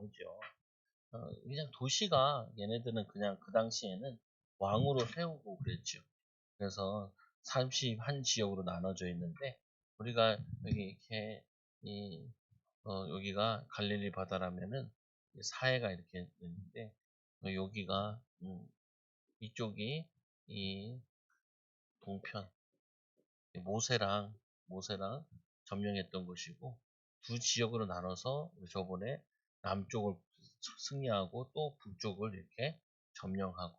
나오죠. 그냥 도시가 얘네들은 그냥 그 당시에는 왕으로 세우고 그랬죠. 그래서 31지역으로 나눠져 있는데 우리가 여기 이렇게 여기가 갈릴리 바다라면은 사해가 이렇게 있는데 여기가 이쪽이 이 동편 모세랑 점령했던 것이고 두 지역으로 나눠서 저번에 남쪽을 승리하고 또 북쪽을 이렇게 점령하고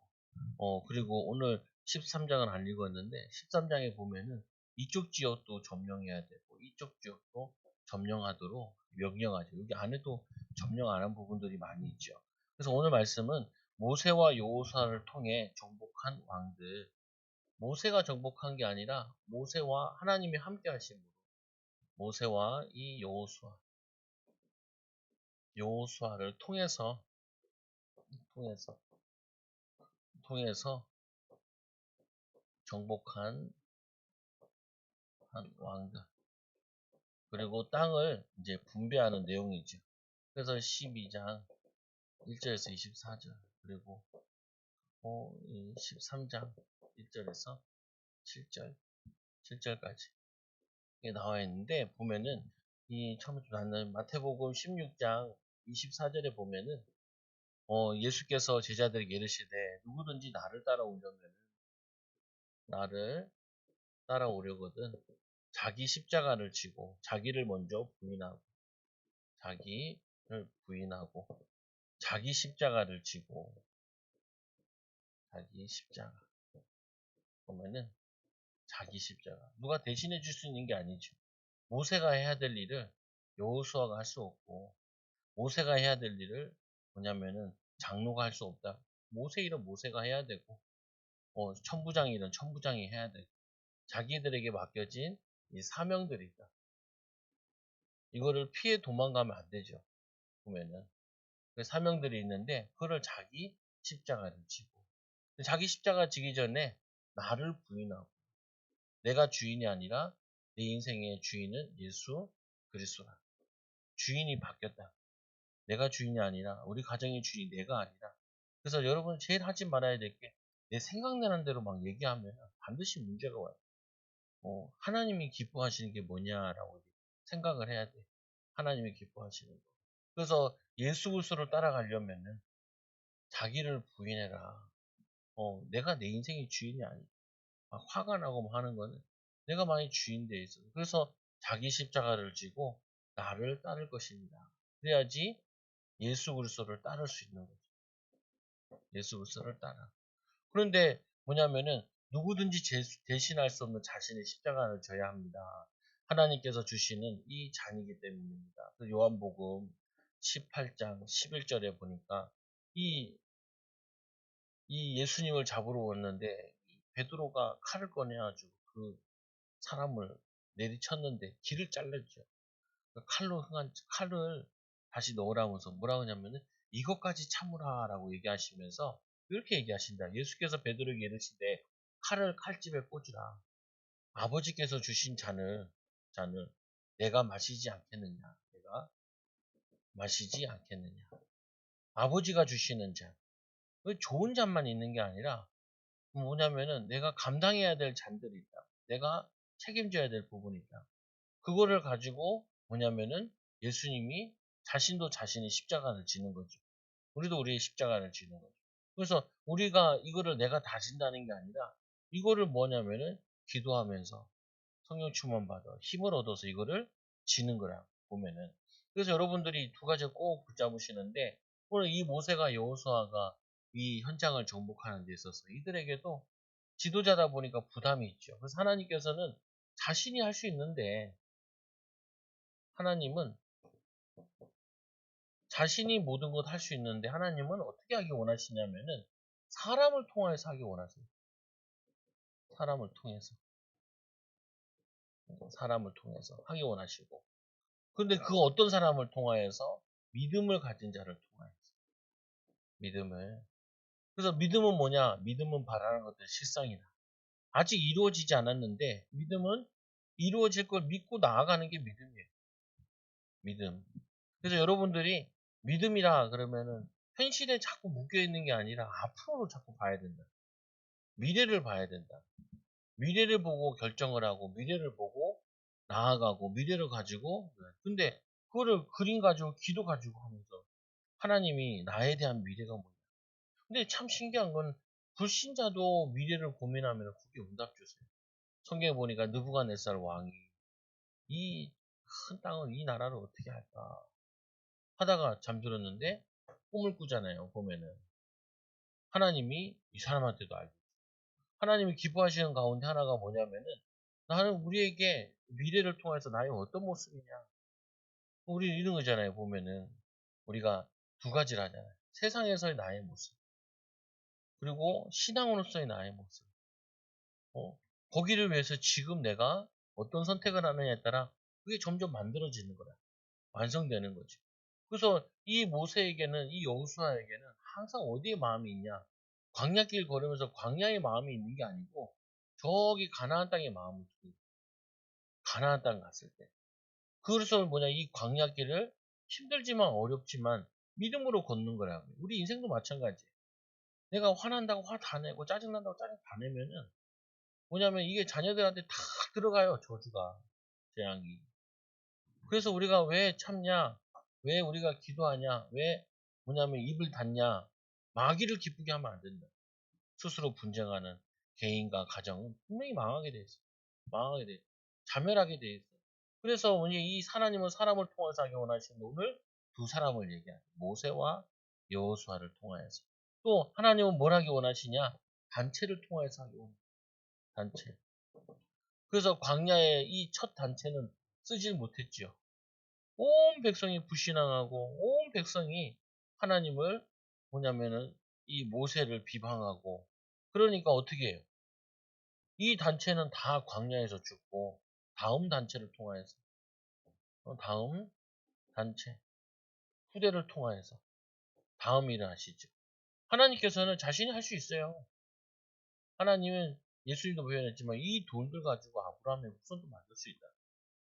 그리고 오늘 13장을 안 읽었는데 13장에 보면은 이쪽 지역도 점령해야 되고 이쪽 지역도 점령하도록 명령하죠. 여기 안에도 점령 안 한 부분들이 많이 있죠. 그래서 오늘 말씀은 모세와 여호수아를 통해 정복한 왕들, 모세가 정복한 게 아니라 모세와 하나님이 함께 하신 분, 모세와 이 여호수아를 통해서 정복한 한 왕들, 그리고 땅을 이제 분배하는 내용이죠. 그래서 12장 1절에서 24절, 그리고 13장 1절에서 7절까지 나와 있는데, 보면은 이 처음에 좀 나는 마태복음 16장 24절에 보면은 예수께서 제자들에게 이르시되 누구든지 나를 따라오려거든 자기 십자가를 지고 자기를 먼저 부인하고 자기 십자가를 지고 자기 십자가 보면은 자기 십자가 누가 대신해 줄 수 있는 게 아니죠. 모세가 해야 될 일을 여호수아가 할 수 없고 모세가 해야 될 일을 뭐냐면은 장로가 할 수 없다. 모세 일은 모세가 해야 되고 천부장 일은 천부장이 해야 되고 자기들에게 맡겨진 이 사명들이 있다. 이거를 피해 도망가면 안 되죠. 보면은 그 사명들이 있는데 그거를 자기 십자가를 지고 자기 십자가 지기 전에 나를 부인하고 내가 주인이 아니라 내 인생의 주인은 예수 그리스도다. 주인이 바뀌었다. 내가 주인이 아니라 우리 가정의 주인이 내가 아니라. 그래서 여러분 제일 하지 말아야 될 게 내 생각나는 대로 막 얘기하면 반드시 문제가 와요. 하나님이 기뻐하시는 게 뭐냐라고 생각을 해야 돼. 하나님이 기뻐하시는 거. 그래서 예수 그리스도를 따라가려면은 자기를 부인해라. 내가 내 인생의 주인이 아니야. 막 화가 나고 뭐 하는 거는 내가 만약 주인 돼 있어. 그래서 자기 십자가를 지고 나를 따를 것입니다. 그래야지 예수 그리스도를 따를 수 있는 거죠. 예수 그리스도를 따라. 그런데 뭐냐면은 누구든지 대신할 수 없는 자신의 십자가를 져야 합니다. 하나님께서 주시는 이 잔이기 때문입니다. 요한복음 18장 11절에 보니까 이 예수님을 잡으러 왔는데 베드로가 칼을 꺼내가지고 그 사람을 내리쳤는데 길을 잘랐죠. 칼을 다시 넣으라면서 뭐라고 하냐면은 이것까지 참으라라고 얘기하시면서 이렇게 얘기하신다. 예수께서 베드로에게 이르시되 칼을 칼집에 꽂으라. 아버지께서 주신 잔을 내가 마시지 않겠느냐. 내가 마시지 않겠느냐. 아버지가 주시는 잔. 좋은 잔만 있는 게 아니라 뭐냐면은 내가 감당해야 될 잔들이 있다. 내가 책임져야 될 부분이 있다. 그거를 가지고 뭐냐면은 예수님이 자신도 자신의 십자가를 지는 거죠. 우리도 우리의 십자가를 지는 거죠. 그래서 우리가 이거를 내가 다진다는 게 아니라 이거를 뭐냐면은 기도하면서 성령 충만 받아 힘을 얻어서 이거를 지는 거라 보면은. 그래서 여러분들이 두 가지를 꼭 붙잡으시는데 오늘 이 모세가 여호수아가 이 현장을 정복하는 데 있어서 이들에게도 지도자다 보니까 부담이 있죠. 그래서 하나님께서는 자신이 할 수 있는데 하나님은 자신이 모든 것 할 수 있는데 하나님은 어떻게 하기 원하시냐면은 사람을 통해서 하기 원하세요. 사람을 통해서 하기 원하시고. 그런데 그 어떤 사람을 통하여서 믿음을 가진 자를 통하여서 믿음을. 그래서 믿음은 뭐냐? 믿음은 바라는 것들 실상이다. 아직 이루어지지 않았는데 믿음은 이루어질 걸 믿고 나아가는 게 믿음이에요. 믿음. 그래서 여러분들이 믿음이라 그러면은 현실에 자꾸 묶여있는 게 아니라 앞으로 자꾸 봐야 된다. 미래를 봐야 된다. 미래를 보고 결정을 하고 미래를 보고 나아가고 미래를 가지고 근데 그거를 그림 가지고 기도 가지고 하면서 하나님이 나에 대한 미래가 뭐냐. 근데 참 신기한 건 불신자도 미래를 고민하면 그게 응답 주세요. 성경에 보니까 느부갓네살 왕이 이 큰 땅을 이 나라를 어떻게 할까 하다가 잠들었는데 꿈을 꾸잖아요. 보면은 하나님이 이 사람한테도 알고 하나님이 기뻐하시는 가운데 하나가 뭐냐면은 나는 우리에게 미래를 통해서 나의 어떤 모습이냐 우리 이런 거잖아요. 보면은 우리가 두 가지를 하잖아요. 세상에서의 나의 모습 그리고 신앙으로서의 나의 모습 어, 거기를 위해서 지금 내가 어떤 선택을 하느냐에 따라 그게 점점 만들어지는 거야. 완성되는 거지. 그래서 이 모세에게는 이 여호수아에게는 항상 어디에 마음이 있냐? 광야길 걸으면서 광야의 마음이 있는 게 아니고 저기 가나안 땅의 마음을 두고 있어요. 가나안 땅 갔을 때. 그래서 뭐냐 이 광야길을 힘들지만 어렵지만 믿음으로 걷는 거라고. 우리 인생도 마찬가지. 내가 화난다고 화 다 내고 짜증난다고 짜증 다 내면은 뭐냐면 이게 자녀들한테 다 들어가요 저주가 재앙이. 그래서 우리가 왜 참냐? 왜 우리가 기도하냐? 왜 뭐냐면 입을 닫냐? 마귀를 기쁘게 하면 안 된다. 스스로 분쟁하는 개인과 가정은 분명히 망하게 돼 있어. 망하게 돼. 자멸하게 돼 있어. 그래서 오늘 이 하나님은 사람을 통해서 하기 원하시는 오늘 두 사람을 얘기하는 모세와 여호수아를 통하여서 또 하나님은 뭘 하기 원하시냐? 단체를 통해서 하기 원해. 단체. 그래서 광야의 이 첫 단체는 쓰질 못했지요. 온 백성이 불신앙하고 온 백성이 하나님을 뭐냐면은 이 모세를 비방하고 그러니까 어떻게 해요? 이 단체는 다 광야에서 죽고 다음 단체를 통하여서 다음 단체 후대를 통하여서 다음 일을 하시죠. 하나님께서는 자신이 할 수 있어요. 하나님은 예수님도 표현했지만 이 돌들 가지고 아브라함의 후손도 만들 수 있다.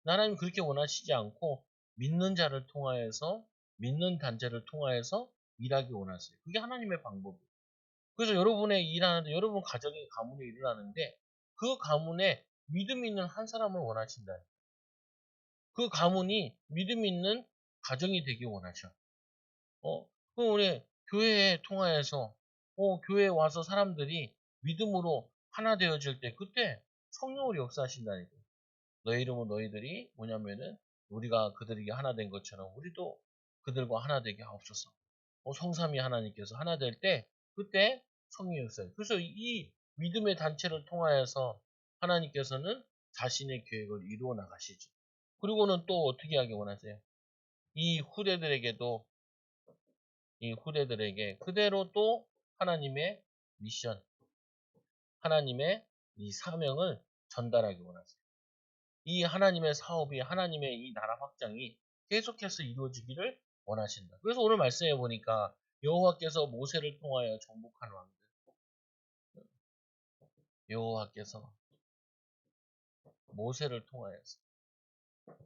하나님은 그렇게 원하시지 않고 믿는 자를 통하여서 믿는 단체를 통하여서 일하기 원하세요. 그게 하나님의 방법이에요. 그래서 여러분의 일하는데 여러분 가정의 가문에 일을 하는데 그 가문에 믿음 있는 한 사람을 원하신다. 그 가문이 믿음 있는 가정이 되기 원하셔. 그 우리 교회에 통하여서 교회에 와서 사람들이 믿음으로 하나 되어질 때 그때 성령으로 역사하신다니까. 너희 이름은 너희들이 뭐냐면은 우리가 그들에게 하나 된 것처럼 우리도 그들과 하나 되게 하옵소서. 성삼위 하나님께서 하나 될 때 그때 성령이 역사해요. 그래서 이 믿음의 단체를 통하여서 하나님께서는 자신의 계획을 이루어 나가시죠. 그리고는 또 어떻게 하기 원하세요? 이 후대들에게도 이 후대들에게 그대로 또 하나님의 미션, 하나님의 이 사명을 전달하기 원하세요. 이 하나님의 사업이 하나님의 이 나라 확장이 계속해서 이루어지기를 원하신다. 그래서 오늘 말씀해 보니까 여호와께서 모세를 통하여 정복한 왕들, 여호와께서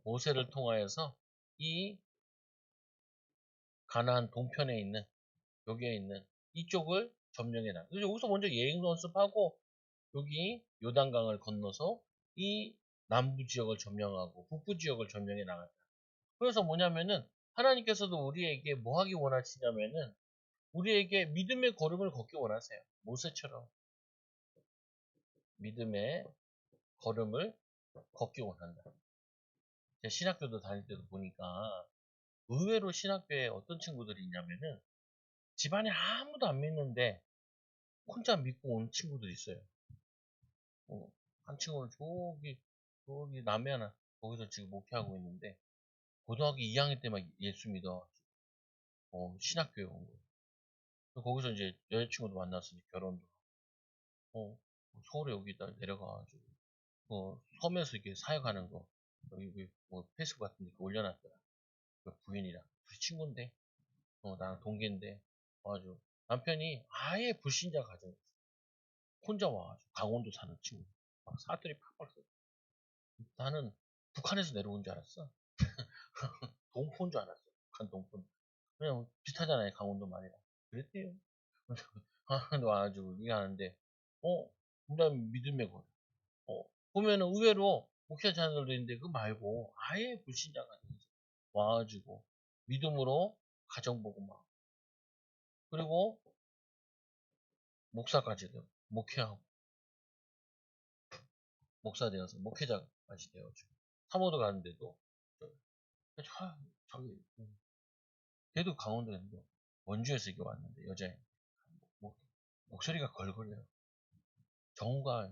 모세를 통하여서 이 가나안 동편에 있는 여기에 있는 이쪽을 점령해 나. 그래서 여기서 먼저 예행 연습하고 여기 요단강을 건너서 이 남부 지역을 점령하고 북부 지역을 점령해 나갔다. 그래서 뭐냐면은 하나님께서도 우리에게 뭐 하기 원하시냐면은 우리에게 믿음의 걸음을 걷기 원하세요. 모세처럼 믿음의 걸음을 걷기 원한다. 제가 신학교도 다닐 때도 보니까 의외로 신학교에 어떤 친구들이 있냐면은 집안에 아무도 안 믿는데 혼자 믿고 온 친구들이 있어요. 한 친구는 저기 남해 하나 거기서 지금 목회하고 있는데 고등학교 2학년 때 막 예수 믿어 신학교에 온 거예요. 거기서 이제 여자친구도 만났으니 결혼도 하고 서울에 여기다 내려가가지고 섬에서 이렇게 사역하는 거 여기 뭐 페이스북 같은 데 올려놨더라. 그 부인이랑 둘이 친구인데 나랑 동기인데 와가지고 남편이 아예 불신자 가정 혼자 와가지고 강원도 사는 친구 막 사투리 팍팍 써. 나는 북한에서 내려온 줄 알았어. 동포인 줄 알았어. 북한 동포. 그냥 비슷하잖아요. 강원도 말이랑. 그랬대요. 강원도 와가지고 이게 하는데, 그다음에 믿음의 거리. 보면은 의외로 목회자들도 있는데 그 말고 아예 불신자가 와가지고 믿음으로 가정 보고 막 그리고 목사까지도 목회하고 목사 되어서 목회자까지 되어가지고 사모도 가는데도 저기 걔도 강원도였는데 원주에서 이게 왔는데 여자애 목, 목소리가 걸걸해요. 정우가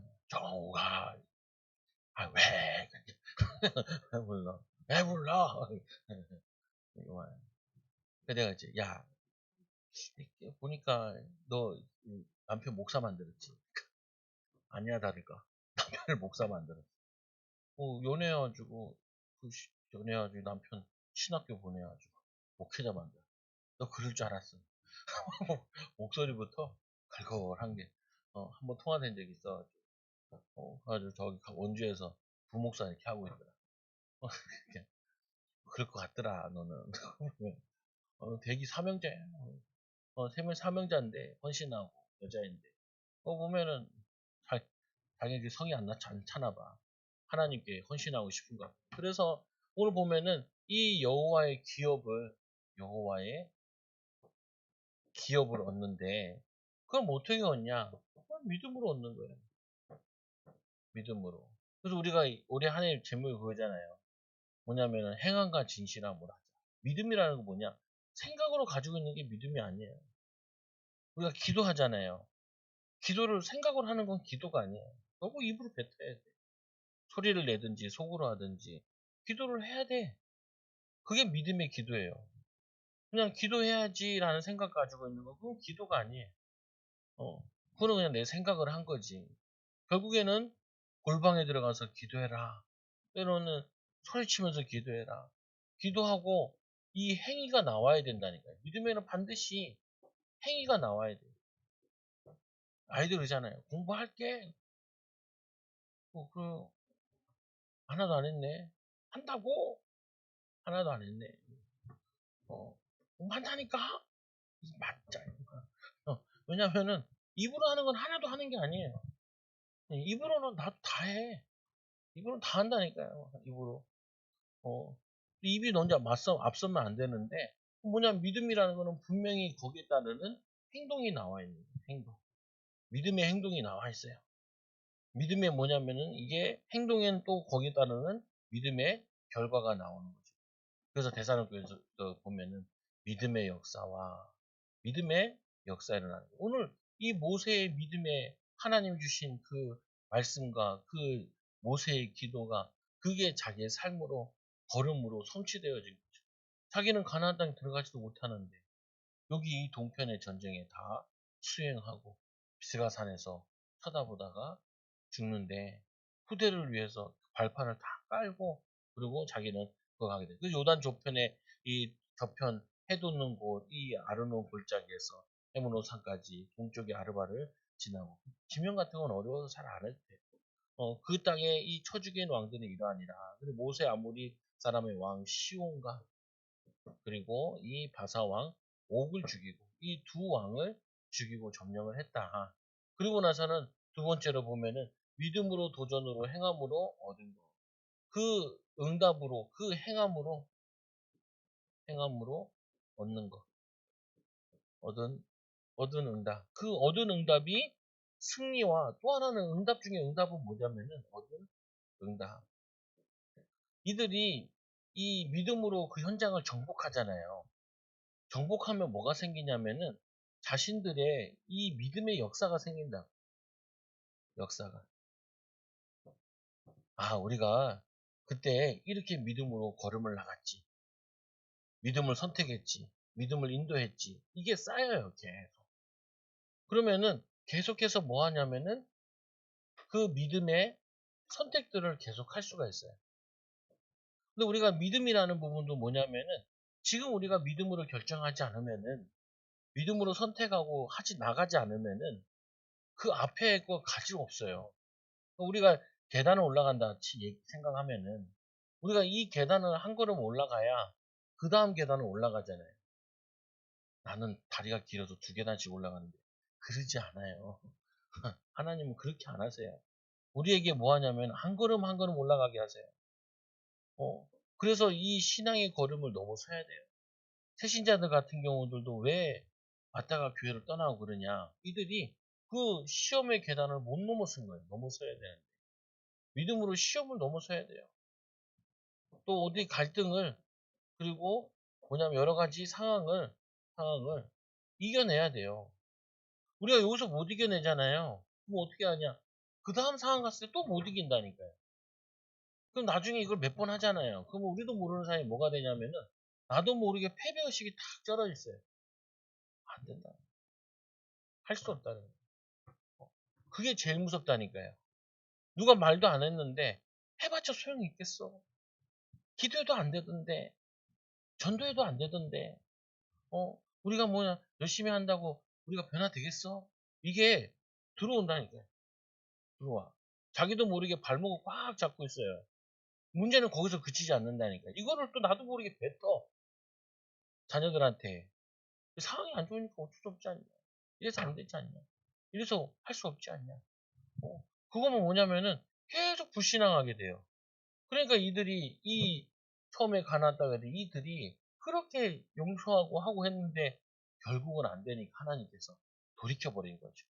왜 왜 불러 왜 불러 그 내가 이제 야 보니까 너 남편 목사 만들었지. 아니야 다를까 남편을 목사 만들었어. 연애해가지고 연애해가지고 남편 신학교 보내가지고 목회자 만들어. 너 그럴 줄 알았어. 목소리부터 갈걸한 게 한번 통화된 적이 있어가지고 그래가지고 저기 원주에서 부목사 이렇게 하고 있더라. 그럴 것 같더라 너는. 대기 사명자야. 세명 사명자인데 헌신하고 여자인데 보면은 당연히 그 성이 안 차나 봐. 하나님께 헌신하고 싶은가. 그래서 오늘 보면은 이 여호와의 기업을 얻는데 그럼 어떻게 얻냐? 믿음으로 얻는 거예요. 믿음으로. 그래서 우리가 올해 한 해 제목이 그거잖아요. 뭐냐면은 행함과 진실함으로 하자. 믿음이라는 거 뭐냐? 생각으로 가지고 있는 게 믿음이 아니에요. 우리가 기도하잖아요. 기도를 생각으로 하는 건 기도가 아니에요. 너무 입으로 뱉어야 돼. 소리를 내든지 속으로 하든지 기도를 해야 돼. 그게 믿음의 기도예요. 그냥 기도해야지라는 생각 가지고 있는 거 그건 기도가 아니에요. 그거는 그냥 내 생각을 한 거지. 결국에는 골방에 들어가서 기도해라. 때로는 소리치면서 기도해라. 기도하고 이 행위가 나와야 된다니까요. 믿음에는 반드시 행위가 나와야 돼요. 아이들 그러잖아요. 공부할게. 그 하나도 안 했네. 한다고? 하나도 안 했네. 공부한다니까? 맞자. 왜냐면은 입으로 하는 건 하나도 하는 게 아니에요. 입으로는 나도 다 해. 입으로는 다 한다니까요. 입으로. 입이 먼저 앞서면 안 되는데 뭐냐면 믿음이라는 거는 분명히 거기에 따르는 행동이 나와 있는 거예요. 행동. 믿음의 행동이 나와 있어요. 믿음이 뭐냐면은 이게 행동에는 또 거기에 따르는 믿음의 결과가 나오는 거죠. 그래서 대사로교에서 보면은 믿음의 역사와 믿음의 역사가 일어나는 거예요. 오늘 이 모세의 믿음에 하나님 주신 그 말씀과 그 모세의 기도가 그게 자기의 삶으로 걸음으로 성취되어진 거죠. 자기는 가나안 땅에 들어가지도 못하는데 여기 이 동편의 전쟁에 다 수행하고 비스가산에서 쳐다보다가 죽는데 후대를 위해서 발판을 다 깔고 그리고 자기는 그거 가게 돼. 그 요단 조편에 이 저편 해돋는 곳 이 아르논 골짜기에서 헤모노 산까지 동쪽의 아르바를 지나고 지명 같은 건 어려워서 잘 안 해도 돼. 그 땅에 이 쳐죽인 왕들이 이러하니라. 그리고 모세 아모리 사람의 왕 시온과 그리고 이 바사왕 옥을 죽이고 이 두 왕을 죽이고 점령을 했다. 그리고 나서는 두 번째로 보면은 믿음으로 도전으로 행함으로 얻은 거. 그 응답으로 그 행함으로 얻는 거. 얻은 응답. 그 얻은 응답이 승리와 또 하나는 응답 중에 응답은 뭐냐면은 얻은 응답. 이들이 이 믿음으로 그 현장을 정복하잖아요. 정복하면 뭐가 생기냐면은 자신들의 이 믿음의 역사가 생긴다. 역사가. 우리가 그때 이렇게 믿음으로 걸음을 나갔지. 믿음을 선택했지. 믿음을 인도했지. 이게 쌓여요, 계속. 그러면은 계속해서 뭐 하냐면은 그 믿음의 선택들을 계속 할 수가 있어요. 근데 우리가 믿음이라는 부분도 뭐냐면은 지금 우리가 믿음으로 결정하지 않으면은 믿음으로 선택하고 나가지 않으면은 그 앞에 거 가치가 없어요. 우리가 계단을 올라간다 생각하면은 우리가 이 계단을 한 걸음 올라가야 그 다음 계단을 올라가잖아요. 나는 다리가 길어서 2계단씩 올라가는데. 그러지 않아요. 하나님은 그렇게 안 하세요. 우리에게 뭐 하냐면 한 걸음 한 걸음 올라가게 하세요. 그래서 이 신앙의 걸음을 넘어서야 돼요. 새신자들 같은 경우들도 왜 왔다가 교회를 떠나고 그러냐. 이들이 그 시험의 계단을 못 넘어선 거예요. 넘어서야 되는데. 믿음으로 시험을 넘어서야 돼요. 또 어디 갈등을, 그리고 뭐냐면 여러 가지 상황을 이겨내야 돼요. 우리가 여기서 못 이겨내잖아요. 그럼 어떻게 하냐? 그 다음 상황 갔을 때 또 못 이긴다니까요. 그럼 나중에 이걸 몇 번 하잖아요. 그러면 우리도 모르는 사이에 뭐가 되냐면은 나도 모르게 패배의식이 탁 쩔어 있어요. 안 된다. 할 수 없다는 거예요. 그게 제일 무섭다니까요. 누가 말도 안 했는데 해봤자 소용이 있겠어. 기도해도 안 되던데, 전도해도 안 되던데, 우리가 뭐냐 열심히 한다고 우리가 변화되겠어? 이게 들어온다니까요. 들어와. 자기도 모르게 발목을 꽉 잡고 있어요. 문제는 거기서 그치지 않는다니까. 이거를 또 나도 모르게 뱉어. 자녀들한테. 상황이 안 좋으니까 어쩔 수 없지 않냐. 이래서 안 되지 않냐. 이래서 할 수 없지 않냐. 그거면 뭐냐면은 계속 불신앙하게 돼요. 그러니까 이들이 처음에 가난하다고 해도 이들이 그렇게 용서하고 하고 했는데 결국은 안 되니까 하나님께서 돌이켜버린 거죠.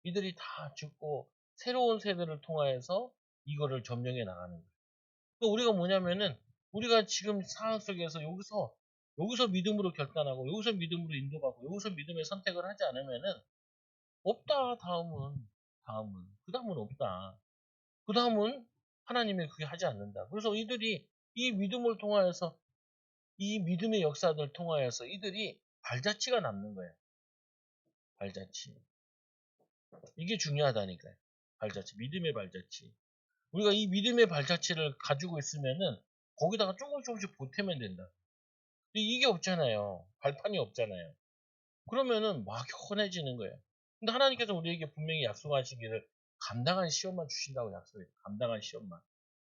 이들이 다 죽고 새로운 세대를 통하여서 이거를 점령해 나가는 거예요. 또 우리가 뭐냐면은 우리가 지금 상황 속에서 여기서 믿음으로 결단하고 여기서 믿음으로 인도받고 여기서 믿음의 선택을 하지 않으면은 없다. 그 다음은 없다. 그 다음은 하나님이 그게 하지 않는다. 그래서 이들이 이 믿음을 통하여서 이 믿음의 역사들 통하여서 이들이 발자취가 남는 거예요. 발자취. 이게 중요하다니까요. 발자취. 믿음의 발자취. 우리가 이 믿음의 발자취를 가지고 있으면은 거기다가 조금씩 보태면 된다. 근데 이게 없잖아요. 발판이 없잖아요. 그러면은 막연해지는 거예요. 근데 하나님께서 우리에게 분명히 약속하시기를 감당한 시험만 주신다고 약속해요. 감당한 시험만.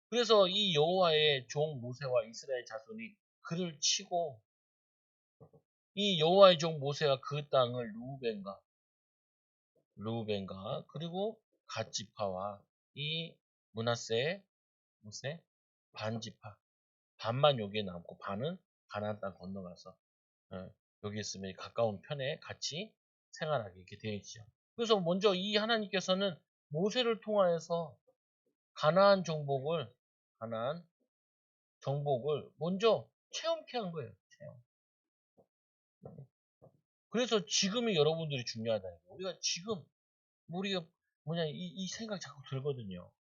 그래서 이 여호와의 종 모세와 이스라엘 자손이 그를 치고 이 여호와의 종 모세가 그 땅을 루벤과 그리고 갓지파와 이 므낫세 모세 반지파 반만 여기에 남고 반은 가나안 땅 건너가서 여기 있으면 가까운 편에 같이 생활하게 이렇게 되어 있죠. 그래서 먼저 이 하나님께서는 모세를 통하여서 가나안 정복을 먼저 체험케 한 거예요. 체험. 그래서 지금이 여러분들이 중요하다는 거예요. 우리가 지금 우리가 이 생각 자꾸 들거든요.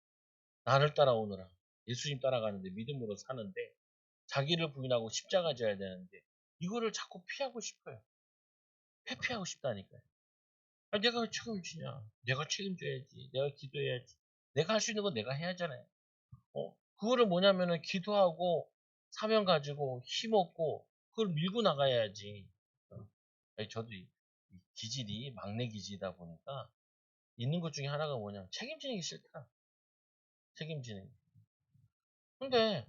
나를 따라오느라 예수님 따라가는데 믿음으로 사는데 자기를 부인하고 십자가 져야 되는데 이거를 자꾸 피하고 싶어요. 회피하고 싶다니까요. 내가 왜 책임지냐? 내가 책임져야지. 내가 기도해야지. 내가 할 수 있는 건 내가 해야 하잖아요. 그거를 뭐냐면은 기도하고 사명 가지고 힘없고 그걸 밀고 나가야지. 저도 이 기질이 막내 기질이다 보니까 있는 것 중에 하나가 뭐냐면 책임지는 게 싫다. 책임지는 게. 근데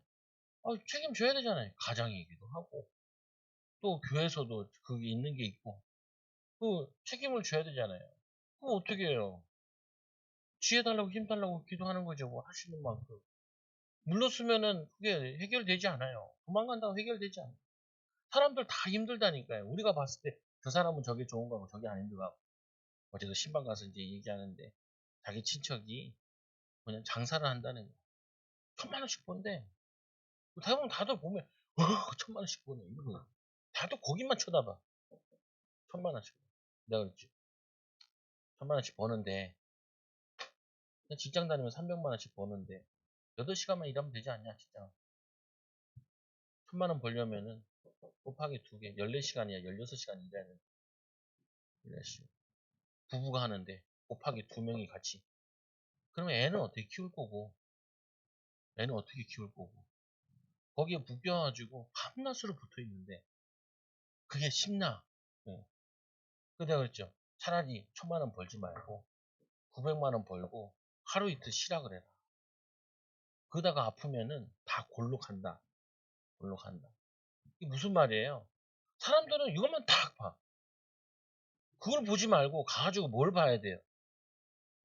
책임져야 되잖아요. 가장이기도 하고 또 교회에서도 그게 있는 게 있고 그 책임을 져야 되잖아요. 그럼 어떻게 해요? 지혜 달라고 힘 달라고 기도하는 거죠. 뭐 하시는 만큼. 물렀으면은 그게 해결되지 않아요. 도망간다고 해결되지 않아요. 사람들 다 힘들다니까요. 우리가 봤을 때 저 사람은 저게 좋은 거고 저게 아닌 거고. 어제도 신방 가서 이제 얘기하는데 자기 친척이 그냥 장사를 한다는 거예요. 1,000만 원씩 번대. 대부분 다들 보면 1,000만 원씩 버네. 이거 다들 거기만 쳐다봐. 1,000만 원씩. 내가 그랬지. 1,000만 원씩 버는데 직장 다니면 300만 원씩 버는데 8시간만 일하면 되지 않냐 직장. 1,000만 원 벌려면은 곱하기 2개 14시간이야 16시간 일해야 돼. 14시간. 부부가 하는데 곱하기 2명이 같이. 그러면 애는 어떻게 키울 거고 애는 어떻게 키울 거고 거기에 묶여가지고 밤낮으로 붙어 있는데 그게 쉽나? 네. 그 내가 그랬죠. 차라리 1,000만 원 벌지 말고 900만 원 벌고 하루 이틀 쉬라 그래라. 그러다가 아프면은 다 골로 간다. 골로 간다. 이게 무슨 말이에요? 사람들은 이것만 다 아파. 그걸 보지 말고 가가지고 뭘 봐야 돼요?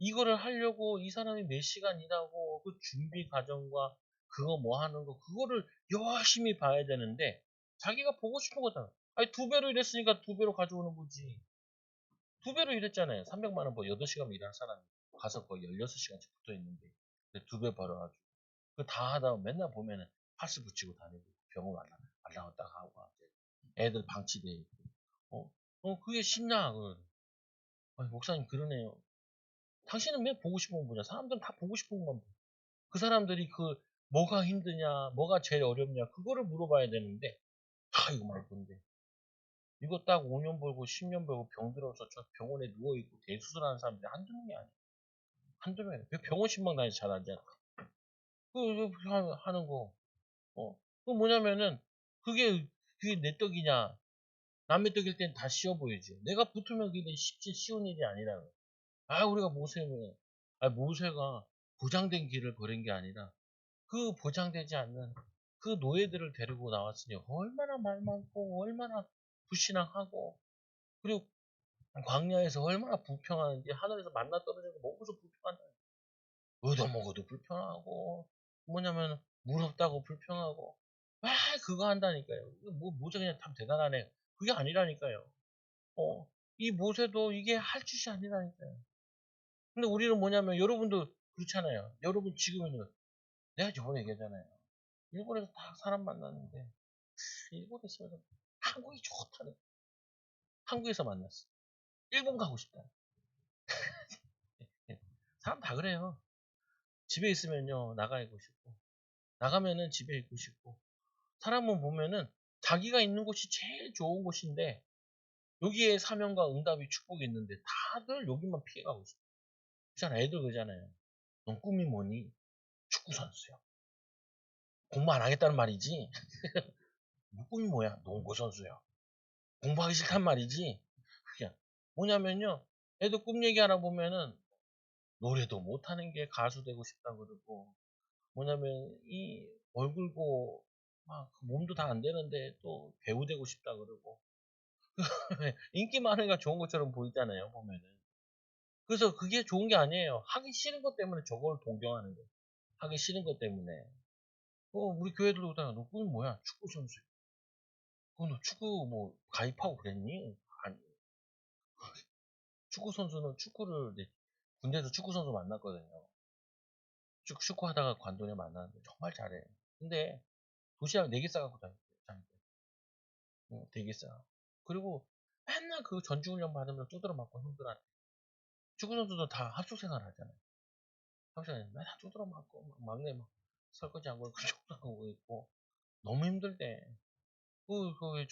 이거를 하려고 이 사람이 몇 시간 일하고 그 준비 과정과 그거 뭐 하는 거 그거를 열심히 봐야 되는데 자기가 보고 싶은 거잖아. 아니 2배로 일했으니까 2배로 가져오는 거지. 2배로 일했잖아요. 300만 원 뭐 8시간 일하는 사람이 가서 거의 16시간씩 붙어 있는데 2배 벌어가지고 그 다 하다 보면 맨날 보면은 파스 붙이고 다니고 병원 안 나왔다가 하고 애들 방치돼 있고 그게 쉽나 그 아니, 목사님 그러네요. 당신은 왜 보고 싶은 건 뭐냐? 사람들은 다 보고 싶은 것만 봐. 그 사람들이 뭐가 힘드냐, 뭐가 제일 어렵냐, 그거를 물어봐야 되는데, 다 이거만 본데. 이거 딱 5년 벌고 10년 벌고 병 들어서 저 병원에 누워있고 대수술하는 사람들이 한두 명이 아니야. 한두 명이야. 그 병원 신방 다니서 잘 알잖아. 하는 거. 그 뭐냐면은, 그게, 그게 내 떡이냐. 남의 떡일 땐 다 쉬워 보이지. 내가 붙으면 그게 쉽지 쉬운 일이 아니라. 우리가 모세가 보장된 길을 걸은 게 아니라, 그 보장되지 않는 그 노예들을 데리고 나왔으니 얼마나 말 많고 얼마나 불신앙하고 그리고 광야에서 얼마나 불평하는지 하늘에서 만나 떨어지고 먹어서 불평한다. 얻어먹어도 불평하고 뭐냐면 물 없다고 불평하고 그거 한다니까요. 모세 그냥 참 대단하네. 그게 아니라니까요. 이 모세도 이게 할 짓이 아니라니까요. 근데 우리는 뭐냐면 여러분도 그렇잖아요. 여러분 지금은 내가 저번에 얘기하잖아요. 일본에서 다 사람 만났는데 일본에서 한국이 좋다는 한국에서 만났어. 일본 가고 싶다. 사람 다 그래요. 집에 있으면요 나가고 싶고 나가면은 집에 있고 싶고 사람은 보면은 자기가 있는 곳이 제일 좋은 곳인데 여기에 사명과 응답이 축복이 있는데 다들 여기만 피해가고 있어. 그잖아 애들 그러잖아요. 넌 꿈이 뭐니? 축구 선수야. 공부 안 하겠다는 말이지. 너 꿈이 뭐야? 농구 선수야. 공부하기 싫단 말이지. 그냥 뭐냐면요. 애들 꿈 얘기하나 보면은 노래도 못하는 게 가수 되고 싶다 그러고 뭐냐면 이 얼굴고 막 몸도 다 안 되는데 또 배우 되고 싶다 그러고 인기 많으니까 좋은 것처럼 보이잖아요 보면은. 그래서 그게 좋은 게 아니에요. 하기 싫은 것 때문에 저걸 동경하는 거예요. 하기 싫은 것 때문에. 우리 교회들도 다 너 꿈이 뭐야? 축구 선수. 너 축구 뭐 가입하고 그랬니? 아니. 축구 선수는 축구를 군대에서 축구 선수 만났거든요. 축구 하다가 관둔에 만났는데 정말 잘해. 근데 도시락 4개 싸갖고 다녔대요. 되게 싸. 그리고 맨날 그 전지훈련 받으면서 두드려 맞고 형들한테. 축구 선수도 다 합숙 생활 하잖아요. 합숙 생활 맨날 두드려 맞고 막내 막 설거지 하고 있고 청소하고 있고 너무 힘들대. 저기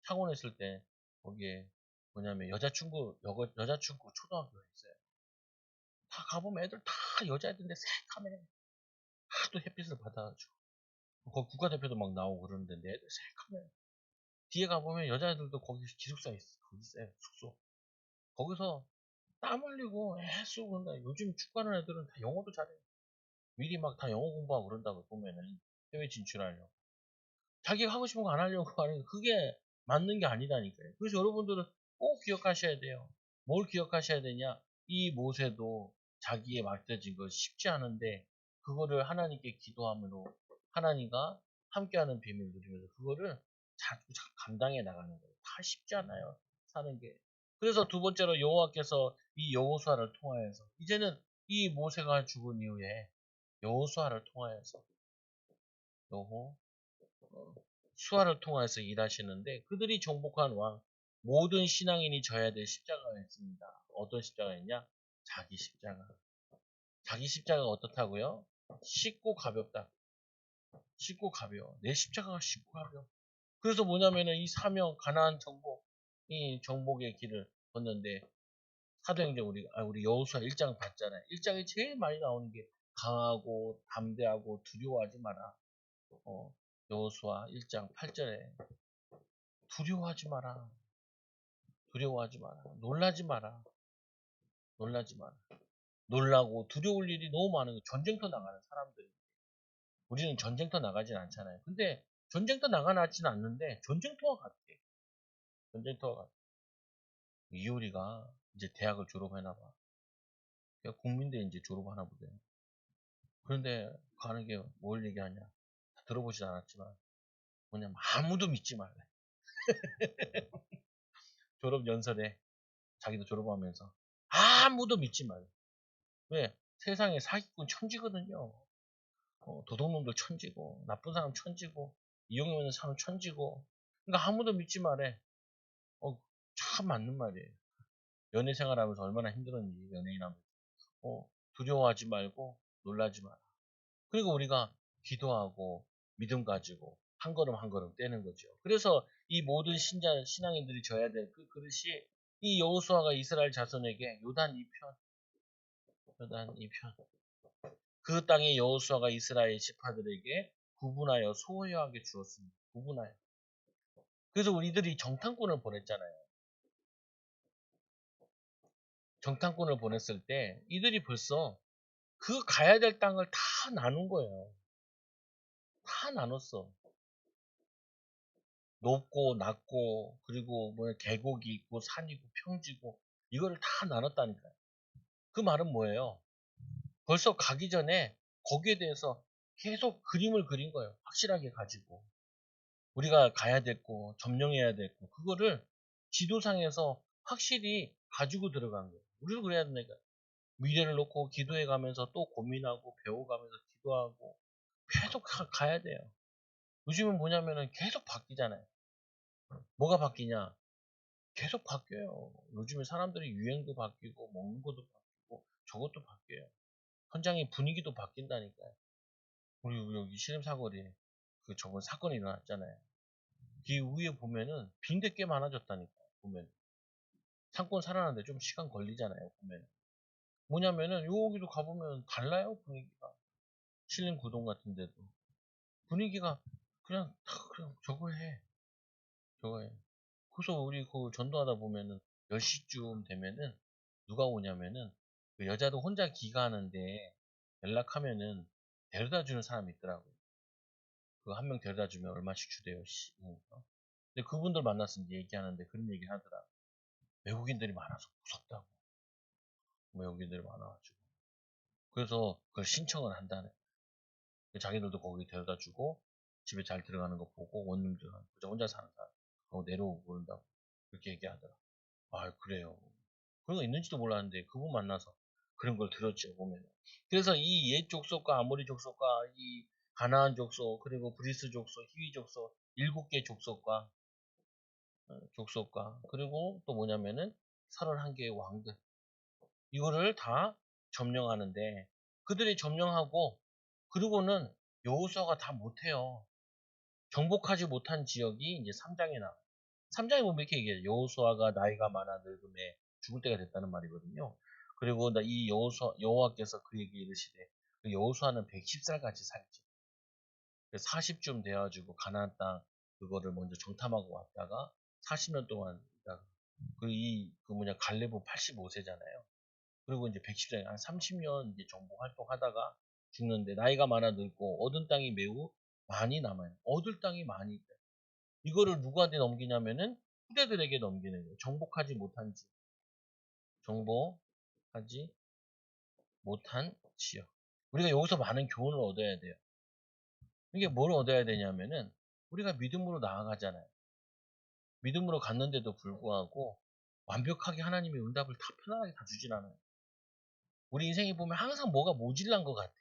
창원에 있을 때 거기에 뭐냐면 여자축구 초등학교가 있어요. 다 가보면 애들 다 여자애들인데 새까매. 하도 햇빛을 받아가지고. 거기 국가대표도 막 나오고 그러는데 내 애들 새까매. 뒤에 가보면 여자애들도 거기 기숙사 있어. 거기 있어요. 숙소. 거기서 땀 흘리고 애 쓰고 그런다. 요즘 축구하는 애들은 다 영어도 잘해. 미리 막 다 영어 공부하고 그런다고 보면은 해외 진출하려고. 자기가 하고 싶은 거 안 하려고 하는 게 그게 맞는 게 아니다니까요. 그래서 여러분들은 꼭 기억하셔야 돼요. 뭘 기억하셔야 되냐? 이 모세도 자기에 맡겨진 거 쉽지 않은데 그거를 하나님께 기도함으로 하나님과 함께하는 비밀을 누리면서 그거를 자꾸 감당해 나가는 거예요. 다 쉽지 않아요. 사는 게. 그래서 두 번째로 여호와께서 이 여호수아를 통하여서 이제는 이 모세가 죽은 이후에 여호수아를 통하여서 여호 수아를 통해서 일하시는데 그들이 정복한 왕 모든 신앙인이 져야 될 십자가가 있습니다. 어떤 십자가였냐? 자기 십자가. 자기 십자가가 어떻다고요? 쉽고 가볍다. 쉽고 가벼워. 내 십자가가 쉽고 가벼워. 그래서 뭐냐면은 이 사명, 가나안 정복, 이 정복의 길을 걷는데 사도행전 우리 여호수아 1장 봤잖아요. 1장에 제일 많이 나오는 게 강하고 담대하고 두려워하지 마라. 여호수아 1장 8절에 두려워하지 마라. 두려워하지 마라. 놀라지 마라. 놀라지 마라. 놀라고 두려울 일이 너무 많은 거. 전쟁터 나가는 사람들이. 우리는 전쟁터 나가진 않잖아요. 근데 전쟁터 나가진 않는데 전쟁터와 같아. 전쟁터와 같아. 이효리가 이제 대학을 졸업해나 봐. 그러니까 국민대 이제 졸업하나 보대. 그런데 가는 게 뭘 얘기하냐. 들어보지도 않았지만 뭐냐면 아무도 믿지 말래. 졸업 연설에 자기도 졸업하면서 아무도 믿지 말래. 왜? 세상에 사기꾼 천지거든요. 도둑놈들 천지고 나쁜 사람 천지고 이용해 있는 사람 천지고 그러니까 아무도 믿지 말래. 참 맞는 말이에요. 연애 생활하면서 얼마나 힘들었는지 연예인 하면서 두려워하지 말고 놀라지 마라. 그리고 우리가 기도하고 믿음 가지고 한 걸음 한 걸음 떼는 거죠. 그래서 이 모든 신앙인들이 져야 될 그 그릇이 이 여호수아가 이스라엘 자손에게 요단 2편, 요단 2편. 그 땅에 여호수아가 이스라엘 지파들에게 구분하여 소유하게 주었습니다. 구분하여. 그래서 우리들이 정탐꾼을 보냈잖아요. 정탐꾼을 보냈을 때 이들이 벌써 그 가야 될 땅을 다 나눈 거예요. 다 나눴어. 높고 낮고 그리고 뭐 계곡이 있고 산이고 평지고 이거를 다 나눴다니까요. 그 말은 뭐예요? 벌써 가기 전에 거기에 대해서 계속 그림을 그린 거예요. 확실하게 가지고 우리가 가야 됐고 점령해야 됐고 그거를 지도상에서 확실히 가지고 들어간 거예요. 우리도 그래야 되니까 미래를 놓고 기도해 가면서 또 고민하고 배워가면서 기도하고 계속 가야 돼요. 요즘은 뭐냐면은 계속 바뀌잖아요. 뭐가 바뀌냐? 계속 바뀌어요. 요즘에 사람들이 유행도 바뀌고 먹는 것도 바뀌고 저것도 바뀌어요. 현장의 분위기도 바뀐다니까요. 우리 여기 신림사거리에 그 저번 사건이 일어났잖아요. 그 위에 보면은 빈대 꽤 많아졌다니까 보면 상권 살아나는데 좀 시간 걸리잖아요. 보면 뭐냐면은 여기도 가보면 달라요 분위기가. 신림 구동 같은 데도 분위기가 그냥 그냥 저거 해. 그래서 우리 그 전도하다 보면은 10시쯤 되면은 누가 오냐면은 그 여자도 혼자 귀가하는데 연락하면은 데려다 주는 사람이 있더라고요. 그 한 명 데려다 주면 얼마씩 주대요. 근데 그분들 만났을 때 얘기하는데 그런 얘기 하더라. 외국인들이 많아서 무섭다고. 외국인들이 많아가지고. 그래서 그걸 신청을 한다네. 자기들도 거기 데려다 주고 집에 잘 들어가는 거 보고 원룸들 그저 혼자 사는 사람 하고 내려오고 그런다고 그렇게 얘기하더라. 아 그래요. 그런 거 있는지도 몰랐는데 그분 만나서 그런 걸 들었죠 보면. 그래서 이 옛 족속과 아모리 족속과 이 가나안 족속 그리고 브리스 족속, 히위 족속 7개 족속과 그리고 또 뭐냐면은 31개의 왕들 이거를 다 점령하는데 그들이 점령하고 그리고는 여호수아가 다 못해요. 정복하지 못한 지역이 이제 3장에 나와요. 3장에 보면 이렇게 얘기해요. 여호수아가 나이가 많아 늙음에 죽을 때가 됐다는 말이거든요. 그리고 이 여호와께서 그에게 이르시되 그 여호수아는 110살까지 살지. 40쯤 돼가지고 가나안 땅 그거를 먼저 정탐하고 왔다가 40년 동안 있다가 그 뭐냐 갈렙은 85세잖아요. 그리고 이제 110세 한 30년 이제 정복 활동하다가 죽는데 나이가 많아 늙고 얻은 땅이 매우 많이 남아요. 얻을 땅이 많이 있다. 이거를 누구한테 넘기냐면은 후대들에게 넘기는 거예요. 정복하지 못한 지역. 우리가 여기서 많은 교훈을 얻어야 돼요. 이게 뭘 얻어야 되냐면은 우리가 믿음으로 나아가잖아요. 믿음으로 갔는데도 불구하고 완벽하게 하나님이 응답을 다 편안하게 다 주진 않아요. 우리 인생에 보면 항상 뭐가 모질란 것 같아.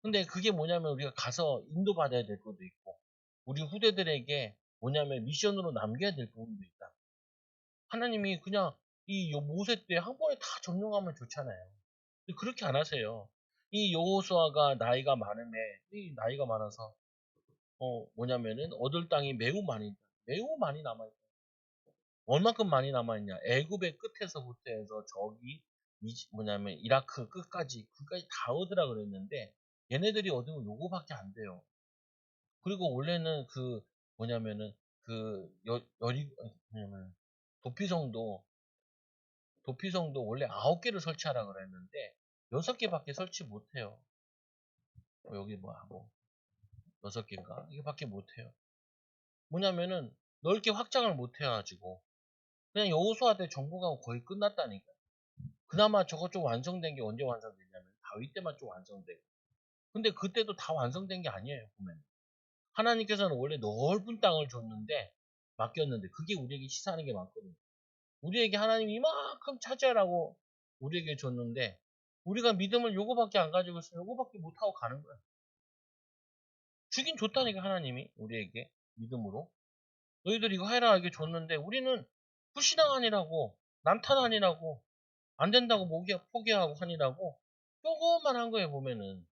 근데 그게 뭐냐면 우리가 가서 인도받아야 될 것도 있고 우리 후대들에게 뭐냐면 미션으로 남겨야 될 부분도 있다. 하나님이 그냥 이 모세 때 한 번에 다 점령하면 좋잖아요. 근데 그렇게 안 하세요. 이 여호수아가 나이가 많음에 이 나이가 많아서 뭐냐면은 얻을 땅이 매우 많이 남아있다. 얼만큼 많이 남아있냐? 애굽의 끝에서부터 해서 저기 뭐냐면 이라크 끝까지 다 얻으라 그랬는데 얘네들이 얻으면 요거밖에 안 돼요. 그리고 원래는 그 뭐냐면은 그 뭐냐면 도피성도 도피성도 원래 9개를 설치하라 그랬는데 6개밖에 설치 못해요. 여기 뭐 6개인가 이게밖에 못해요. 뭐냐면은 넓게 확장을 못 해가지고 그냥 여호수아 때 정복하고 거의 끝났다니까. 그나마 저거 좀 완성된 게 언제 완성됐냐면 다윗 때만 좀 완성되고. 근데 그때도 다 완성된 게 아니에요, 보면. 하나님께서는 원래 넓은 땅을 줬는데, 맡겼는데, 그게 우리에게 시사하는 게 많거든요. 우리에게 하나님이 이만큼 차지하라고 우리에게 줬는데, 우리가 믿음을 요거밖에 안 가지고 있으면 요거밖에 못하고 가는 거야. 주긴 줬다니까, 하나님이 우리에게 믿음으로. 너희들 이거 해라 이게 줬는데 우리는 불신앙 아니라고, 남탄 아니라고, 안 된다고 포기하고 하니라고 조금만 한 거예요. 보면은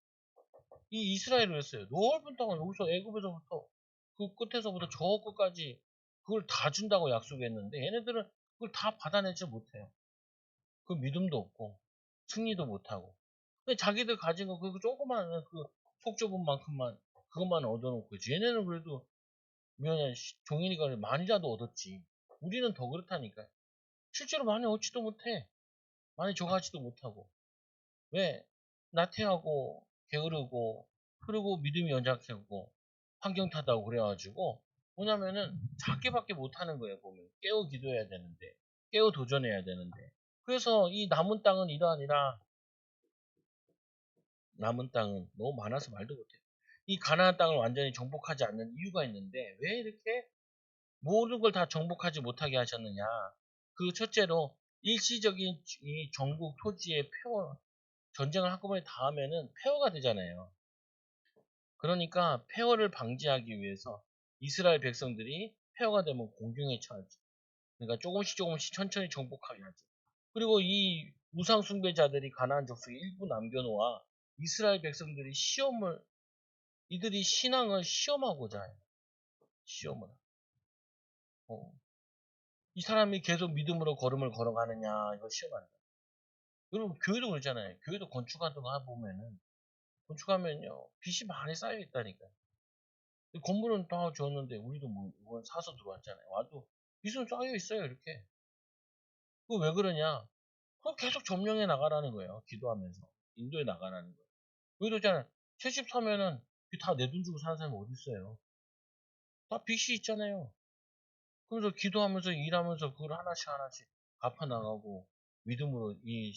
이 이스라엘을 했어요. 넓은 땅을 여기서 애굽에서부터 그 끝에서부터 저 끝까지 그걸 다 준다고 약속했는데 얘네들은 그걸 다 받아내지 못해요. 그 믿음도 없고 승리도 못하고. 근데 자기들 가진 거 그 조그만 그 속 좁은 만큼만 그것만 얻어놓고 있지. 얘네는 그래도 뭐냐 종이니까 많이라도 얻었지. 우리는 더 그렇다니까. 실제로 많이 얻지도 못해. 많이 줘가지도 못하고. 왜? 나태하고 게으르고 그리고 믿음이 연약하고 환경 탓하고 그래가지고 뭐냐면은 작게밖에 못하는 거예요. 보면 깨어 기도해야 되는데 깨어 도전해야 되는데 그래서 이 남은 땅은 이러하니라. 남은 땅은 너무 많아서 말도 못해요. 이 가나안 땅을 완전히 정복하지 않는 이유가 있는데 왜 이렇게 모든 걸 다 정복하지 못하게 하셨느냐. 그 첫째로 일시적인 이 전국 토지의 폐허, 전쟁을 한꺼번에 다 하면은 폐허가 되잖아요. 그러니까 폐허를 방지하기 위해서 이스라엘 백성들이 폐허가 되면 공경에 처하지. 그러니까 조금씩 조금씩 천천히 정복하게 하죠. 그리고 이 우상 숭배자들이 가나안 족속에 일부 남겨놓아 이스라엘 백성들이 이들이 신앙을 시험하고자 해요. 시험을. 어. 이 사람이 계속 믿음으로 걸음을 걸어가느냐 이거 시험한다. 여러분 교회도 그러잖아요. 교회도 건축하다가 보면은 건축하면요 빚이 많이 쌓여 있다니까. 건물은 다 지었는데 우리도 뭐 이건 사서 들어왔잖아요. 와도 빚은 쌓여 있어요 이렇게. 그 왜 그러냐? 그거 계속 점령해 나가라는 거예요. 기도하면서 인도에 나가라는 거예요. 여기도 있잖아요. 70 사면은 다 내 돈 주고 사는 사람이 어디 있어요? 다 빚이 있잖아요. 그래서 기도하면서 일하면서 그걸 하나씩 하나씩 갚아 나가고 믿음으로 이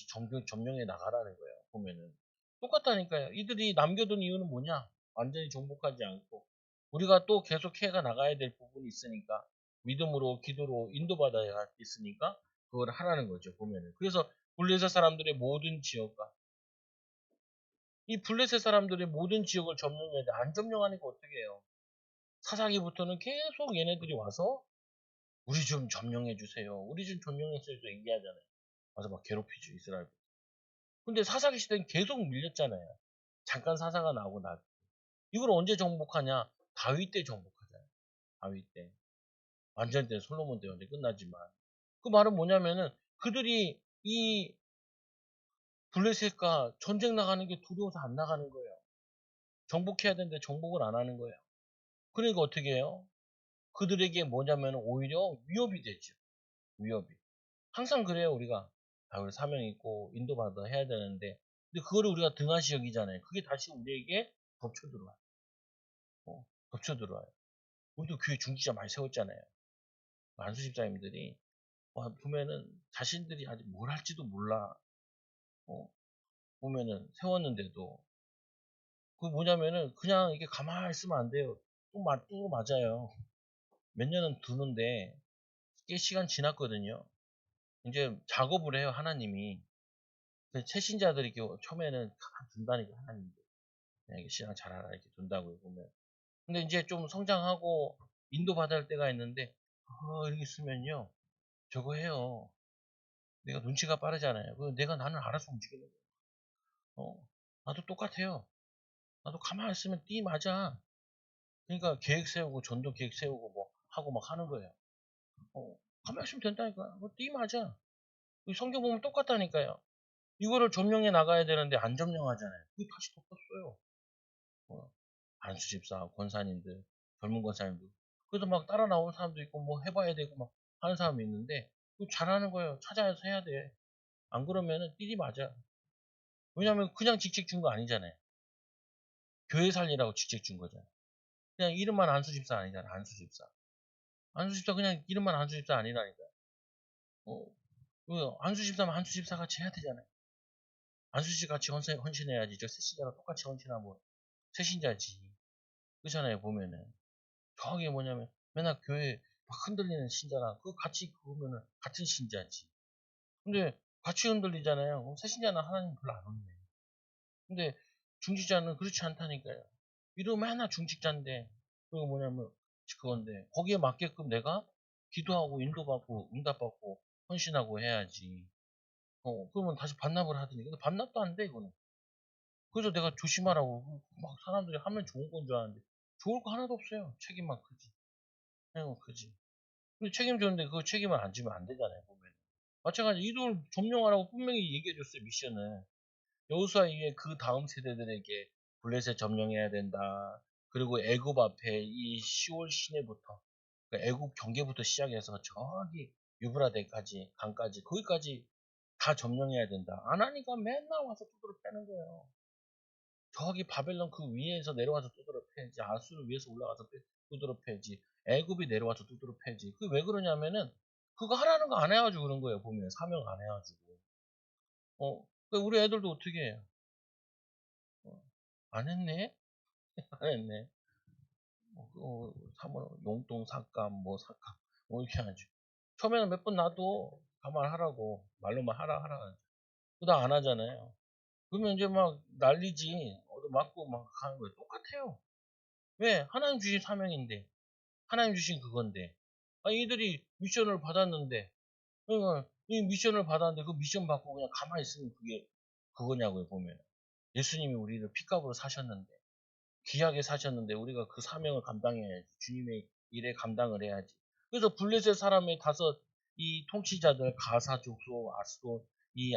점령해 나가라는 거예요. 보면은 똑같다니까요. 이들이 남겨둔 이유는 뭐냐? 완전히 정복하지 않고 우리가 또 계속 해가 나가야 될 부분이 있으니까 믿음으로 기도로 인도받아야 있으니까 그걸 하라는 거죠. 보면은 그래서 블레셋 사람들의 모든 지역과 이 블레셋 사람들의 모든 지역을 점령해야 돼. 안 점령하니까 어떻게 해요? 사사기부터는 계속 얘네들이 와서 우리 좀 점령해 주세요. 우리 좀 점령해 주세요. 얘기하잖아요. 와서 막 괴롭히죠, 이스라엘. 근데 사사기 시대는 계속 밀렸잖아요. 잠깐 사사가 나오고 이걸 언제 정복하냐? 다윗 때 정복하잖아요. 다윗 때. 완전 때 솔로몬 때 언제 끝나지만. 그 말은 뭐냐면은 그들이 이 블레셋과 전쟁 나가는 게 두려워서 안 나가는 거예요. 정복해야 되는데 정복을 안 하는 거예요. 그러니까 어떻게 해요? 그들에게 뭐냐면 오히려 위협이 되죠. 위협이. 항상 그래요, 우리가. 우리 사명 있고, 인도받아 해야 되는데, 근데 그거를 우리가 등한시 여기잖아요. 그게 다시 우리에게 덮쳐 들어와요. 덮쳐 들어와요. 우리도 교회 중지자 많이 세웠잖아요. 안수 집사님들이, 보면은 자신들이 아직 뭘 할지도 몰라. 어, 보면은 세웠는데도, 그 뭐냐면은 그냥 이게 가만히 있으면 안 돼요. 또 맞아요. 몇 년은 두는데, 꽤 시간 지났거든요. 이제 작업을 해요, 하나님이. 채신자들이 이렇게 처음에는 가만 둔다니까, 하나님. 이렇게 신앙 잘하라 이렇게 둔다고요, 보면. 근데 이제 좀 성장하고 인도받아야 할 때가 있는데, 이렇게 있으면요. 저거 해요. 내가 눈치가 빠르잖아요. 나는 알아서 움직이는 거예요. 나도 똑같아요. 나도 가만히 있으면 띠 맞아. 그러니까 계획 세우고, 전도 계획 세우고, 뭐, 하고 막 하는 거예요. 가만히 있으면 된다니까. 띠 맞아. 성경 보면 똑같다니까요. 이거를 점령해 나가야 되는데 안 점령하잖아요. 그게 다시 덮었어요. 어, 안수집사, 권사님들, 젊은 권사님들. 그래도 막 따라 나오는 사람도 있고, 뭐 해봐야 되고, 막 하는 사람이 있는데, 그거 잘하는 거예요. 찾아서 해야 돼. 안 그러면은 삘이 맞아. 왜냐면 그냥 직책 준 거 아니잖아요. 교회 살리라고 직책 준 거잖아요. 그냥 이름만 안수집사 아니잖아, 안수집사. 안수집사 그냥 이름만 안수집사 아니라니까. 어, 안수집사면 안수집사 같이 해야 되잖아요. 안수집 같이 헌신해야지. 저 새신자랑 똑같이 헌신하면 새신자지. 그렇잖아요, 보면은. 저게 뭐냐면, 맨날 교회 막 흔들리는 신자랑 그 같이 그으면은 같은 신자지. 근데 같이 흔들리잖아요. 그럼 새신자는 하나님 별로 안 오네. 근데 중직자는 그렇지 않다니까요. 이러면 하나 중직자인데, 그거 뭐냐면, 그건데, 거기에 맞게끔 내가 기도하고 인도받고 응답받고 헌신하고 해야지. 그러면 다시 반납을 하더니. 근데 반납도 안 돼, 이거는. 그래서 내가 조심하라고. 막 사람들이 하면 좋은 건 줄 알았는데, 좋을 거 하나도 없어요. 책임만 크지. 책임만 크지. 근데 책임졌는데 그 책임을 안 지면 안 되잖아요, 보면. 마찬가지 이들 점령하라고 분명히 얘기해줬어요, 미션을. 여호수아 이후에 그 다음 세대들에게 블레셋 점령해야 된다. 그리고 애굽 앞에 이 10월 시내부터 그 애굽 경계부터 시작해서 저기 유브라데까지 강까지 거기까지 다 점령해야 된다. 안 하니까 맨날 와서 두드러 패는 거예요. 저기 바벨론 그 위에서 내려와서 두드러 패지. 아수르 위에서 올라가서 두드러 패지. 애굽이 내려와서 두드러 패지. 그게 왜 그러냐면은 그거 하라는 거 안 해가지고 그런 거예요. 보면 사명 안 해가지고. 그러니까 우리 애들도 어떻게 해요? 안 했네? 안 했네. 용돈 삭감, 뭐 삭감, 뭐 이렇게 하지. 처음에는 몇 번 놔도 가만하라고 말로만 하라 하지. 그다 안 하잖아요. 그러면 이제 막 난리지. 맞고 막 하는 거예요. 똑같아요. 왜? 하나님 주신 사명인데, 하나님 주신 그건데. 이들이 미션을 받았는데, 그러니까 이 미션을 받았는데 그 미션 받고 그냥 가만히 있으면 그게 그거냐고요, 보면. 예수님이 우리를 피값으로 사셨는데, 귀하게 사셨는데 우리가 그 사명을 감당해야지. 주님의 일에 감당을 해야지. 그래서 블레셋 사람의 다섯 이 통치자들 가사 족속, 아스돈, 이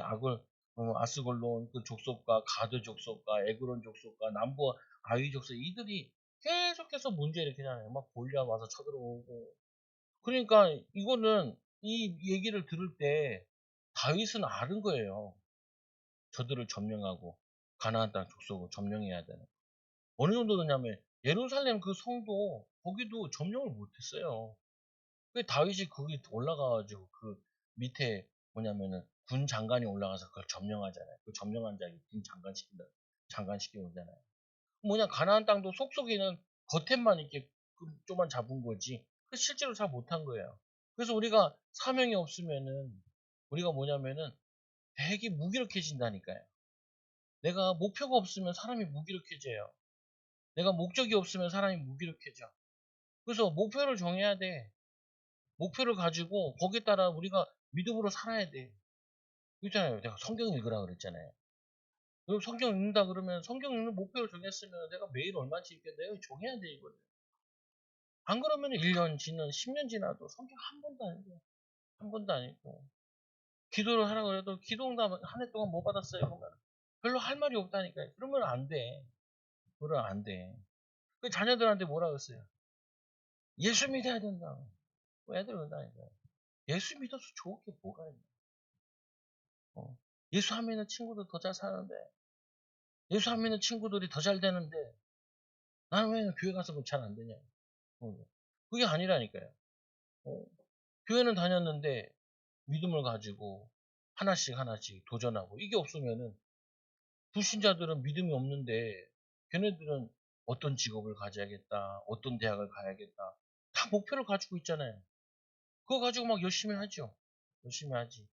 아스골론 그 족속과 가드 족속과 에그론 족속과 남부 아위 족속 이들이 계속해서 문제 일으키잖아요. 막 골리앗 와서 쳐들어오고. 그러니까 이거는 이 얘기를 들을 때 다윗은 아는 거예요. 저들을 점령하고 가나안 땅 족속을 점령해야 되는. 어느 정도냐면 예루살렘 그 성도 거기도 점령을 못했어요. 그 다윗이 거기 올라가가지고 그 밑에 뭐냐면은 군 장관이 올라가서 그걸 점령하잖아요. 그 점령한 자기 군 장관시키는 거잖아요. 뭐냐 가나안 땅도 속속이는 겉에만 이렇게 좀만 잡은 거지. 그 실제로 잘 못한 거예요. 그래서 우리가 사명이 없으면은 우리가 뭐냐면은 되게 무기력해진다니까요. 내가 목표가 없으면 사람이 무기력해져요. 내가 목적이 없으면 사람이 무기력해져. 그래서 목표를 정해야 돼. 목표를 가지고 거기에 따라 우리가 믿음으로 살아야 돼. 그렇잖아요. 내가 성경 읽으라 그랬잖아요. 그럼 성경 읽는다 그러면 성경 읽는 목표를 정했으면 내가 매일 얼마씩 읽게 내가 정해야 돼 이거를. 안 그러면 1년 지난 10년 지나도 성경 한 번도 안 읽어. 한 번도 안 읽고. 기도를 하라 그래도 기도응답 한 해 동안 뭐 받았어요? 그러면 별로 할 말이 없다니까요. 그러면 안 돼. 그러면 안 돼. 그 자녀들한테 뭐라 그랬어요? 예수 믿어야 된다. 뭐 애들 그런다니까요. 예수 믿어서 좋은 게 뭐가 있냐. 예수 안 믿는 친구들 더 잘 사는데, 예수 안 믿는 친구들이 더 잘 되는데, 나는 왜 교회 가서 잘 안 되냐. 그게 아니라니까요. 교회는 다녔는데, 믿음을 가지고, 하나씩 하나씩 도전하고, 이게 없으면은, 불신자들은 믿음이 없는데, 걔네들은 어떤 직업을 가져야겠다, 어떤 대학을 가야겠다, 다 목표를 가지고 있잖아요. 그거 가지고 막 열심히 하죠. 열심히 하지.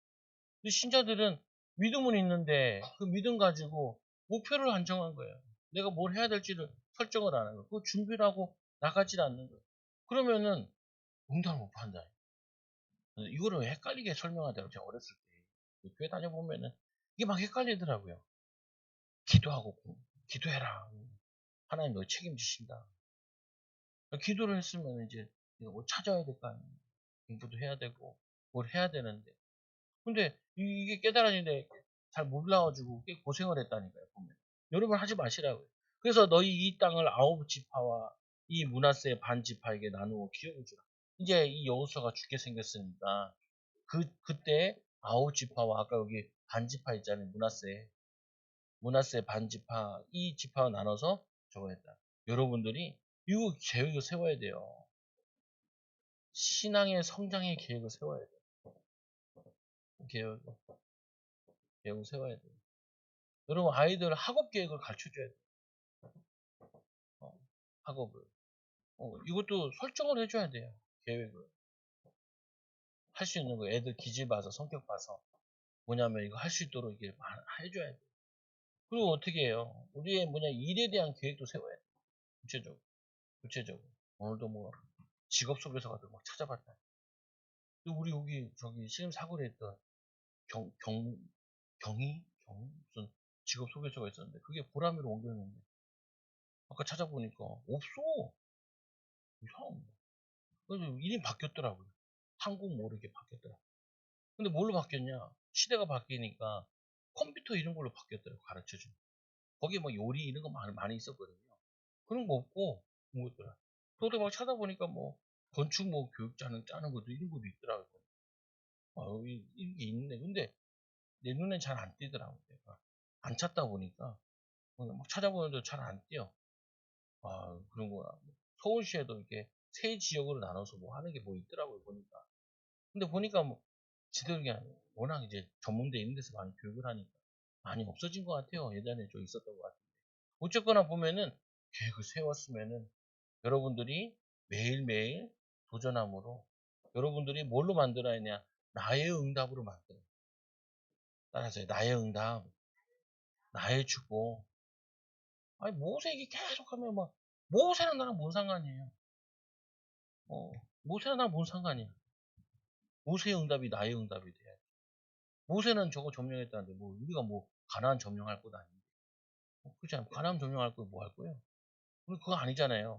근데 신자들은 믿음은 있는데 그 믿음 가지고 목표를 안 정한 거예요. 내가 뭘 해야 될지를 설정을 안 하는 거예요. 그 준비를 하고 나가질 않는 거예요. 그러면은 응답을 못 한다. 이거를 왜 헷갈리게 설명하더라고요. 제가 어렸을 때. 교회 다녀보면은 이게 막 헷갈리더라고요. 기도하고 기도해라. 하나님 너 책임지신다. 기도를 했으면 이제 뭐 찾아야 될 거 아니에요. 공부도 해야 되고 뭘 해야 되는데 근데 이게 깨달아지는데 잘 몰라가지고 꽤 고생을 했다니까요, 보면. 여러분 하지 마시라고요. 그래서 너희 이 땅을 아홉 지파와 이 므낫세의 반 지파에게 나누어 기업을 주라. 이제 이 여호수아가 죽게 생겼으니까 그때 아홉 지파와 아까 여기 반 지파 있잖아요, 므낫세 반 지파 이 지파가 나눠서 저거 했다. 여러분들이 이거 계획을 세워야 돼요. 신앙의 성장의 계획을 세워야 돼요. 계획, 계획을 세워야 돼요. 여러분, 아이들 학업 계획을 가르쳐 줘야 돼요. 학업을. 이것도 설정을 해줘야 돼요. 계획을. 할 수 있는 거, 애들 기질 봐서, 성격 봐서. 뭐냐면, 이거 할 수 있도록 이게 해줘야 돼요. 그리고 어떻게 해요? 우리의 일에 대한 계획도 세워야 돼요. 구체적으로. 구체적으로. 오늘도 직업 소개서 같은 거 막 찾아봤다. 또 우리 저기 신임사고를 했던 무슨 직업 소개서가 있었는데, 그게 보람이로 옮겼는데, 아까 찾아보니까 없어. 이상. 그래서 이름이 바뀌었더라고요. 한국 모르게 바뀌었더라고요. 근데 뭘로 바뀌었냐? 시대가 바뀌니까 컴퓨터 이런 걸로 바뀌었더라고요. 가르쳐주는. 거기에 요리 이런 거 많이 있었거든요. 그런 거 없고, 뭐였더라. 또도 막 찾아보니까 건축 교육 짜는 것도 이런 것도 있더라고요. 이런 게 있네. 근데 내 눈엔 잘 안 띄더라고요. 내가. 안 찾다 보니까. 막 찾아보는데 잘 안 띄어. 그런 거야. 서울시에도 이렇게 세 지역으로 나눠서 하는 게 있더라고요. 보니까. 근데 보니까 지들이 워낙 이제 전문대 있는 데서 많이 교육을 하니까 많이 없어진 것 같아요. 예전에 좀 있었던 것 같은데. 어쨌거나 보면은 계획을 세웠으면은 여러분들이 매일매일 도전함으로 여러분들이 뭘로 만들어야 하냐? 나의 응답으로 만들어. 따라서 나의 응답, 나의 축복. 아니 모세 얘기 계속하면 모세랑 나랑 뭔 상관이에요? 모세랑 나랑 뭔 상관이야? 모세의 응답이 나의 응답이 돼야 돼. 모세는 저거 점령했다는데 우리가 가나안 점령할 것 아닌데. 그렇지 않아요? 가나안 점령할 거 뭐 할 거예요? 우리 그거 아니잖아요.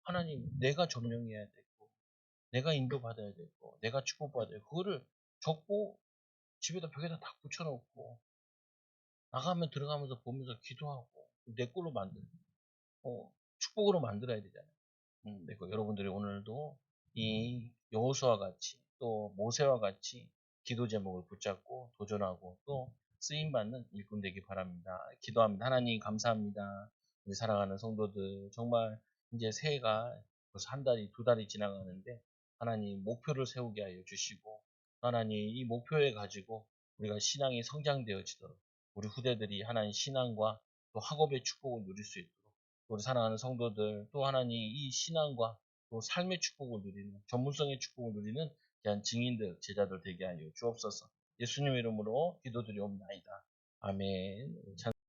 하나님 내가 점령해야 되고 내가 인도받아야 되고 내가 축복받아야 되고 그거를 적고 집에다 벽에다 딱 붙여놓고 나가면 들어가면서 보면서 기도하고 내 걸로 축복으로 만들어야 되잖아요. 여러분들이 오늘도 이 여호수아와 같이 또 모세와 같이 기도 제목을 붙잡고 도전하고 또 쓰임받는 일꾼 되기 바랍니다. 기도합니다. 하나님 감사합니다. 우리 사랑하는 성도들 정말 이제 새해가 벌써 한 달이 두 달이 지나가는데 하나님 목표를 세우게 하여 주시고 하나님 이 목표에 가지고 우리가 신앙이 성장되어지도록 우리 후대들이 하나님 신앙과 또 학업의 축복을 누릴 수 있도록 우리 사랑하는 성도들 또 하나님 이 신앙과 또 삶의 축복을 누리는 전문성의 축복을 누리는 귀한 증인들 제자들 되게 하여 주옵소서. 예수님 이름으로 기도드리옵나이다. 아멘.